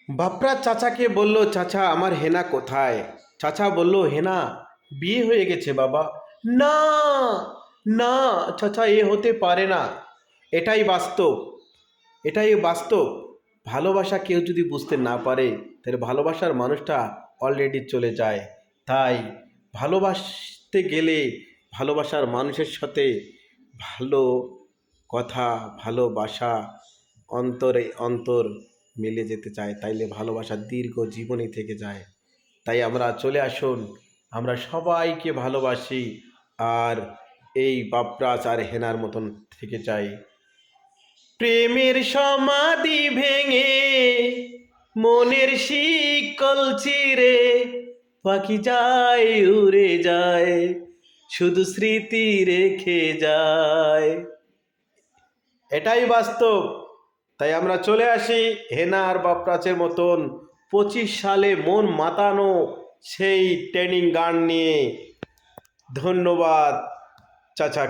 বাপরা চাচাকে বলল, চাচা আমার হেনা কোথায়? চাচা বলল, হেনা বিয়ে হয়ে গেছে বাবা। না, না চাচা, এ হতে পারে না। এটাই বাস্তব, এটাই বাস্তব। ভালোবাসা কেউ যদি বুঝতে না পারে, তাহলে ভালোবাসার মানুষটা অলরেডি চলে যায়। তাই ভালোবাসতে গেলে ভালোবাসার মানুষের সাথে ভালো কথা, ভালোবাসা অন্তরে অন্তর মিলে যেতে চায়, তাইলে ভালোবাসা দীর্ঘ জীবনই থেকে যায়। তাই আমরা চলে আসুন, আমরা সবাইকে ভালোবাসি, আর এই বাপরাজ আর হেনার মতন থেকে চাই। প্রেমের সমাধি ভেঙে মনের শিকল চিরে পাখি যায় উড়ে যায়, শুধু স্মৃতি রেখে যায়। এটাই বাস্তব। তাই আমরা চলে আসি হেনা আর বাপরাজের মতন 25 সালে মন মাতানো সেই ট্রেনিং গান নিয়ে। ধন্যবাদ চাচা।